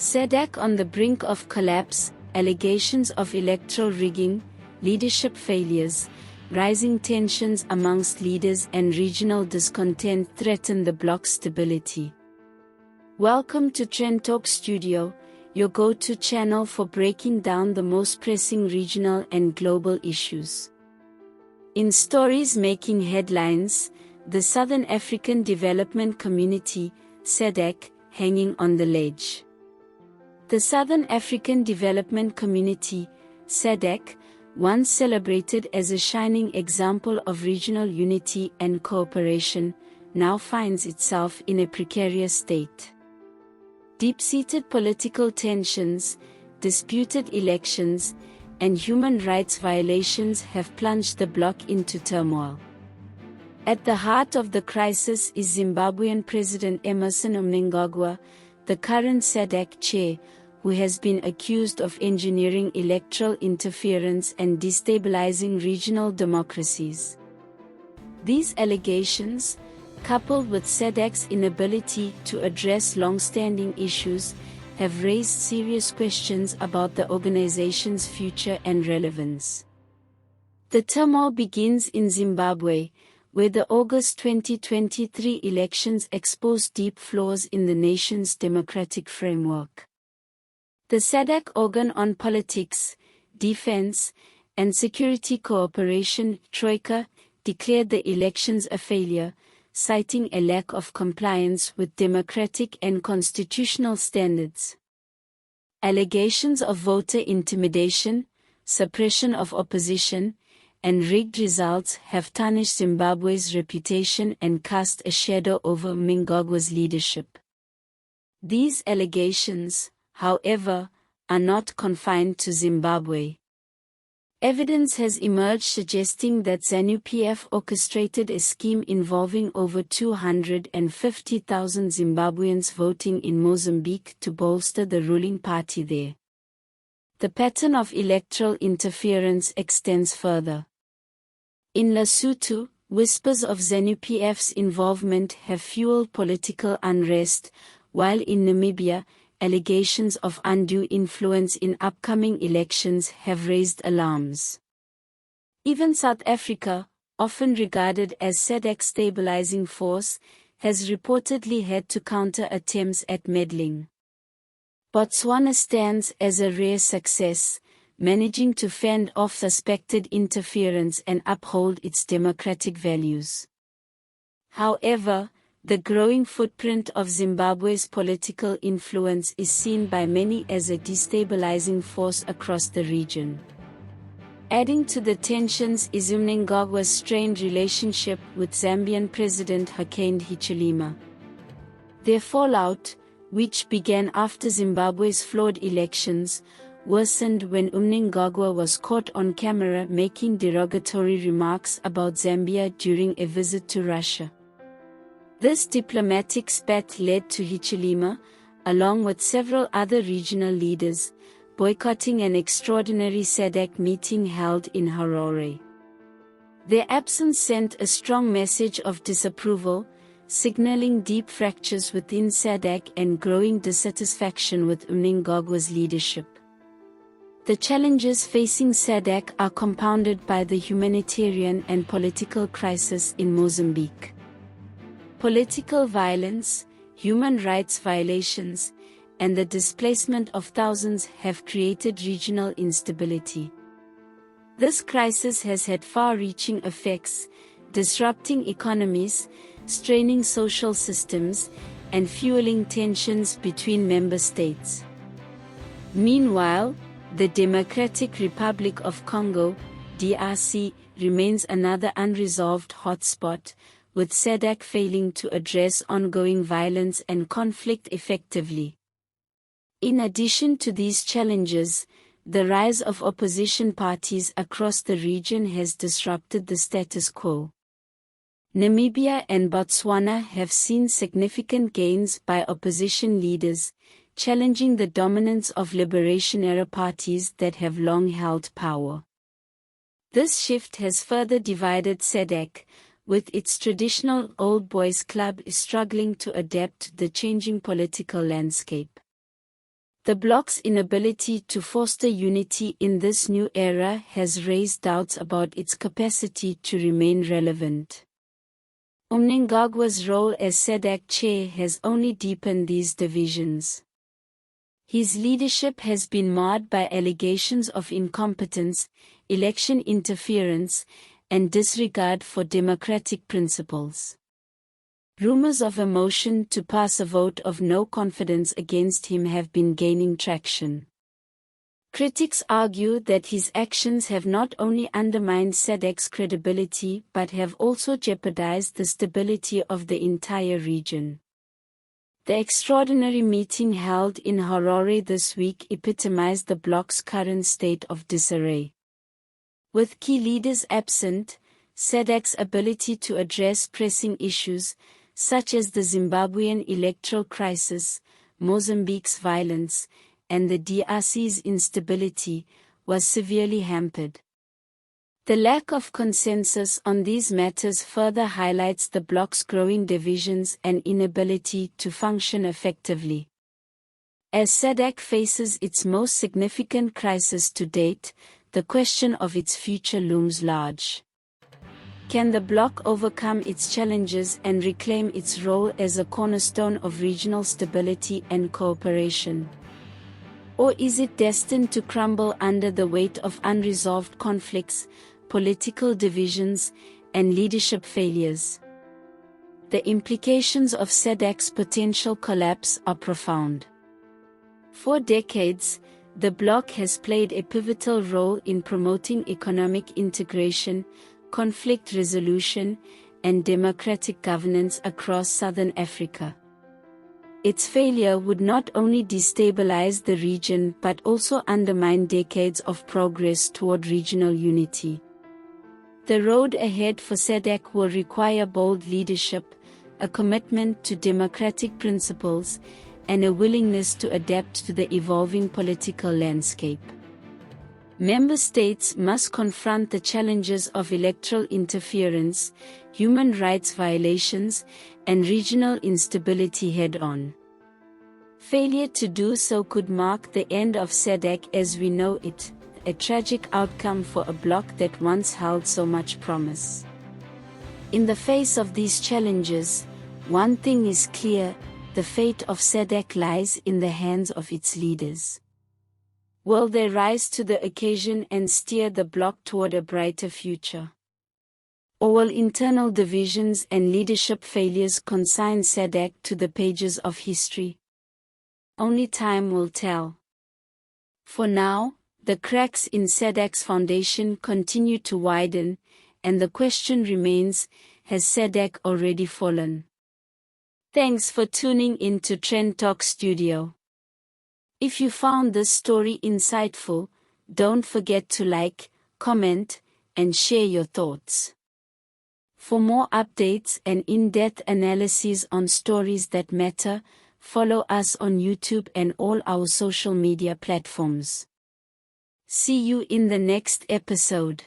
SADC on the brink of collapse, allegations of electoral rigging, leadership failures, rising tensions amongst leaders and regional discontent threaten the bloc's stability. Welcome to Trend Talk Studio, your go-to channel for breaking down the most pressing regional and global issues. In stories making headlines, the Southern African Development Community, SADC, hanging on the ledge. The Southern African Development Community, SADC, once celebrated as a shining example of regional unity and cooperation, now finds itself in a precarious state. Deep-seated political tensions, disputed elections, and human rights violations have plunged the bloc into turmoil. At the heart of the crisis is Zimbabwean President Emmerson Mnangagwa, the current SADC chair, who has been accused of engineering electoral interference and destabilizing regional democracies. These allegations, coupled with SADC's inability to address long-standing issues, have raised serious questions about the organization's future and relevance. The turmoil begins in Zimbabwe, where the August 2023 elections exposed deep flaws in the nation's democratic framework. The SADC organ on politics, defense, and security cooperation, Troika, declared the elections a failure, citing a lack of compliance with democratic and constitutional standards. Allegations of voter intimidation, suppression of opposition, and rigged results have tarnished Zimbabwe's reputation and cast a shadow over Mnangagwa's leadership. These allegations, however, are not confined to Zimbabwe. Evidence has emerged suggesting that ZANU-PF orchestrated a scheme involving over 250,000 Zimbabweans voting in Mozambique to bolster the ruling party there. The pattern of electoral interference extends further. In Lesotho, whispers of ZANU-PF's involvement have fueled political unrest, while in Namibia, allegations of undue influence in upcoming elections have raised alarms. Even South Africa, often regarded as SADC's stabilizing force, has reportedly had to counter attempts at meddling. Botswana stands as a rare success, managing to fend off suspected interference and uphold its democratic values. However, the growing footprint of Zimbabwe's political influence is seen by many as a destabilizing force across the region. Adding to the tensions is Mnangagwa's strained relationship with Zambian President Hakainde Hichilema. Their fallout, which began after Zimbabwe's flawed elections, worsened when Mnangagwa was caught on camera making derogatory remarks about Zambia during a visit to Russia. This diplomatic spat led to Hichilema, along with several other regional leaders, boycotting an extraordinary SADC meeting held in Harare. Their absence sent a strong message of disapproval, signaling deep fractures within SADC and growing dissatisfaction with Mnangagwa's leadership. The challenges facing SADC are compounded by the humanitarian and political crisis in Mozambique. Political violence, human rights violations, and the displacement of thousands have created regional instability. This crisis has had far-reaching effects, disrupting economies, straining social systems, and fueling tensions between member states. Meanwhile, the Democratic Republic of Congo, DRC, remains another unresolved hotspot, with SADC failing to address ongoing violence and conflict effectively. In addition to these challenges, the rise of opposition parties across the region has disrupted the status quo. Namibia and Botswana have seen significant gains by opposition leaders, challenging the dominance of liberation-era parties that have long held power. This shift has further divided SADC, with its traditional old boys club struggling to adapt to the changing political landscape. The bloc's inability to foster unity in this new era has raised doubts about its capacity to remain relevant. Mnangagwa's role as SADC chair has only deepened these divisions. His leadership has been marred by allegations of incompetence, election interference, and disregard for democratic principles. Rumors of a motion to pass a vote of no confidence against him have been gaining traction. Critics argue that his actions have not only undermined SADC's credibility but have also jeopardized the stability of the entire region. The extraordinary meeting held in Harare this week epitomized the bloc's current state of disarray. With key leaders absent, SADC's ability to address pressing issues, such as the Zimbabwean electoral crisis, Mozambique's violence, and the DRC's instability, was severely hampered. The lack of consensus on these matters further highlights the bloc's growing divisions and inability to function effectively. As SADC faces its most significant crisis to date, the question of its future looms large. Can the bloc overcome its challenges and reclaim its role as a cornerstone of regional stability and cooperation? Or is it destined to crumble under the weight of unresolved conflicts, political divisions, and leadership failures? The implications of SADC's potential collapse are profound. For decades, the bloc has played a pivotal role in promoting economic integration, conflict resolution, and democratic governance across Southern Africa. Its failure would not only destabilize the region but also undermine decades of progress toward regional unity. The road ahead for SADC will require bold leadership, a commitment to democratic principles, and a willingness to adapt to the evolving political landscape. Member states must confront the challenges of electoral interference, human rights violations, and regional instability head-on. Failure to do so could mark the end of SADC as we know it, a tragic outcome for a bloc that once held so much promise. In the face of these challenges, one thing is clear: the fate of SADC lies in the hands of its leaders. Will they rise to the occasion and steer the bloc toward a brighter future? Or will internal divisions and leadership failures consign SADC to the pages of history? Only time will tell. For now, the cracks in SADC's foundation continue to widen, and the question remains: has SADC already fallen? Thanks for tuning in to Trend Talk Studio. If you found this story insightful, don't forget to like, comment, and share your thoughts. For more updates and in-depth analyses on stories that matter, follow us on YouTube and all our social media platforms. See you in the next episode.